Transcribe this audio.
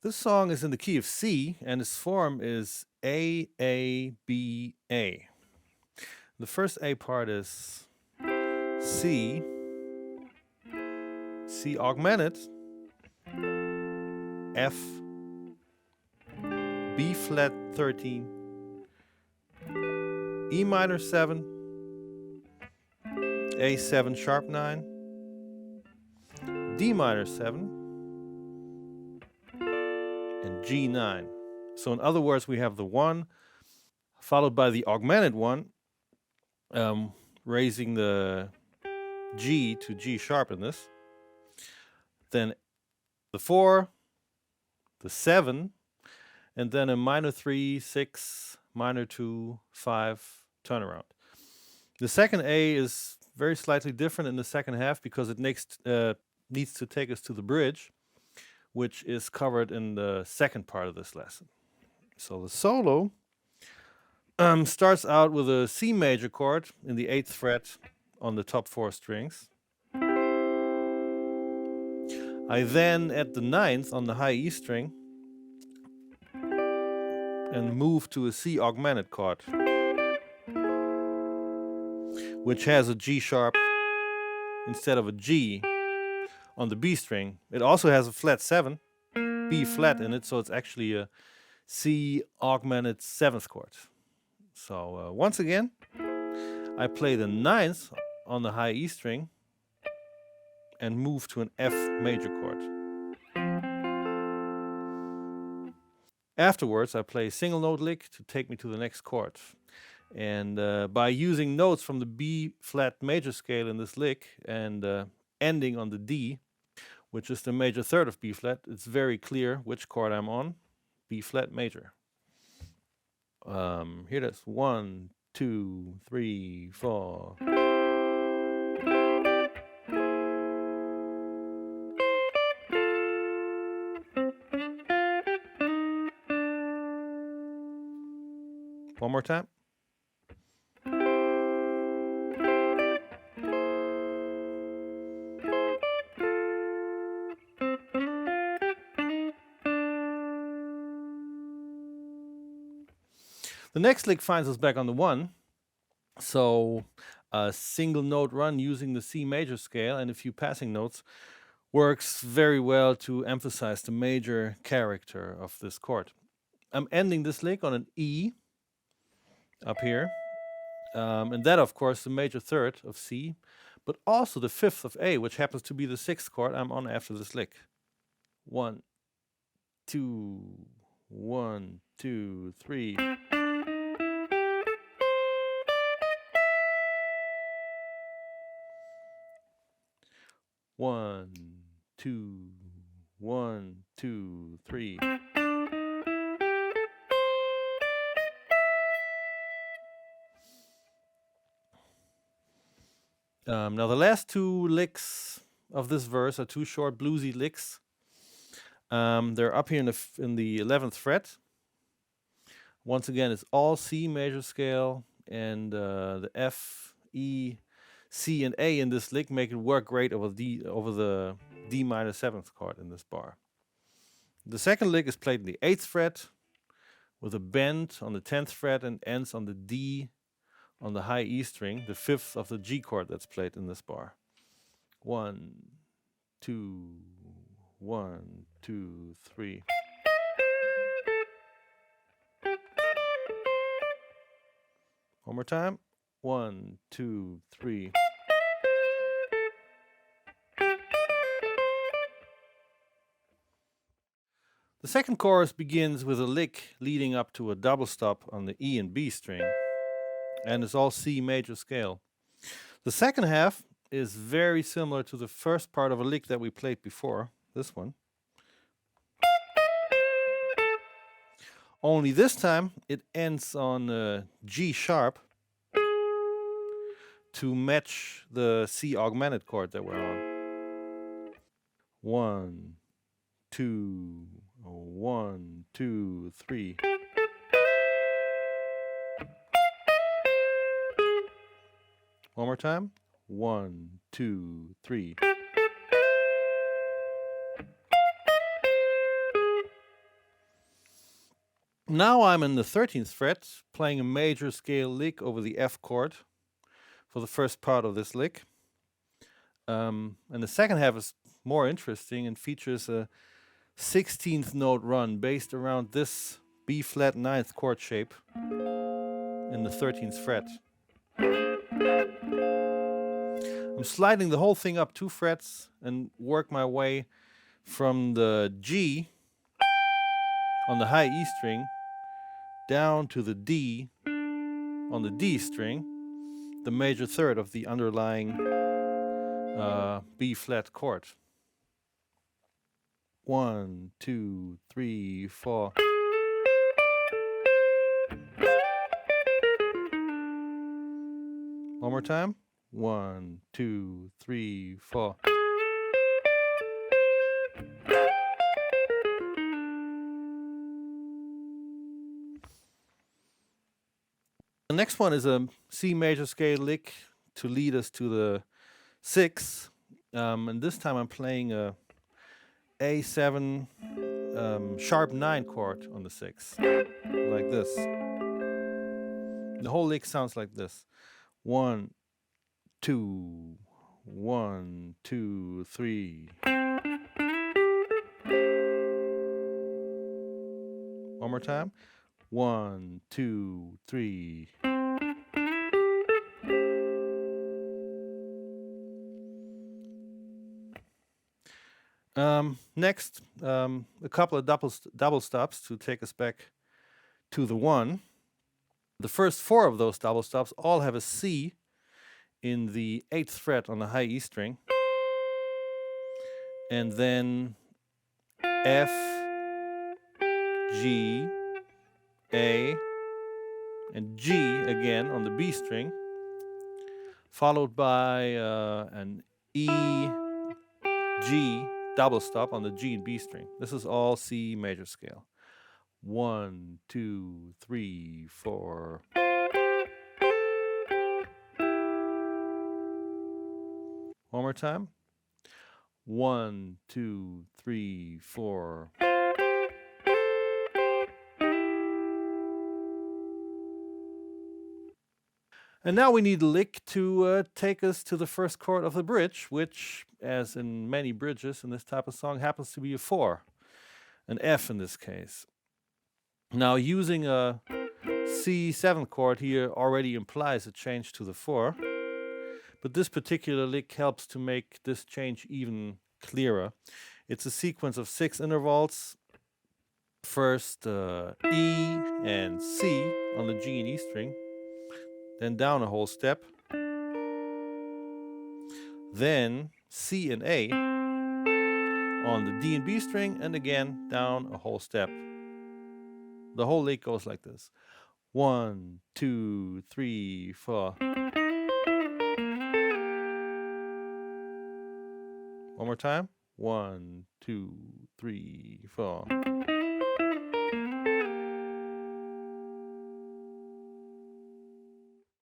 This song is in the key of C, and its form is A, A, B, A. The first A part is C, C augmented, F, B flat 13, E minor 7, A7 sharp 9, D minor 7, and G9. So in other words, we have the 1 followed by the augmented 1, raising the G to G sharp in this. Then the 4, the 7, and then a minor 3, 6, minor 2, 5 turnaround. The second A is very slightly different in the second half because it needs to take us to the bridge, which is covered in the second part of this lesson. So the solo starts out with a C major chord in the 8th fret on the top 4 strings. I then, at the 9th on the high E string, and move to a C augmented chord, which has a G sharp instead of a G on the B string. It also has a flat 7, B flat in it, so it's actually a C augmented 7th chord. So once again, I play the 9th on the high E string and move to an F major chord. Afterwards, I play a single note lick to take me to the next chord. And by using notes from the B flat major scale in this lick and ending on the D, which is the major third of B flat, it's very clear which chord I'm on. B flat major. Here it is. 1, 2, 3, 4. One more time. The next lick finds us back on the 1. So a single note run using the C major scale and a few passing notes works very well to emphasize the major character of this chord. I'm ending this lick on an E up here. And that, of course, the major third of C, but also the 5th of A, which happens to be the 6th chord I'm on after this lick. 1, 2, 1, 2, 3. One, two, 1, 2, 3. Now the last 2 licks of this verse are 2 short bluesy licks. They're up here in the 11th fret. Once again, it's all C major scale, and the F, E, C, and A in this lick make it work great over the D minor 7th chord in this bar. The second lick is played in the 8th fret with a bend on the 10th fret and ends on the D on the high E string, the 5th of the G chord that's played in this bar. 1, 2, 1, 2, 3. One more time. 1, 2, 3. The second chorus begins with a lick leading up to a double stop on the E and B string, and it's all C major scale. The second half is very similar to the first part of a lick that we played before, this one. Only this time it ends on G sharp to match the C augmented chord that we're on. 1, 2, 1, 2, 3. One more time. 1, 2, 3. Now I'm in the 13th fret, playing a major scale lick over the F chord for the first part of this lick. And the second half is more interesting and features a 16th note run based around this B flat 9th chord shape in the 13th fret. I'm sliding the whole thing up 2 frets and work my way from the G on the high E string down to the D on the D string, the major third of the underlying B flat chord. 1, 2, 3, 4. One more time. 1, 2, 3, 4. The next one is a C major scale lick to lead us to the 6th. And this time I'm playing a A7 sharp 9 chord on the 6th, like this. The whole lick sounds like this. 1, 2, 1, 2, 3. One more time. 1, 2, 3. Next, a couple of double stops to take us back to the 1. The first 4 of those double stops all have a C in the 8th fret on the high E string, and then F, G, A, and G again on the B string, followed by an E, G double stop on the G and B string. This is all C major scale. 1, 2, 3, 4. One more time. 1, 2, 3, 4. And now we need a lick to take us to the first chord of the bridge, which, as in many bridges in this type of song, happens to be a 4, an F in this case. Now, using a C7 chord here already implies a change to the 4, but this particular lick helps to make this change even clearer. It's a sequence of 6 intervals. First E and C on the G and E string, then down a whole step, then C and A on the D and B string, and again down a whole step. The whole lick goes like this. 1, 2, 3, 4. One more time. 1, 2, 3, 4.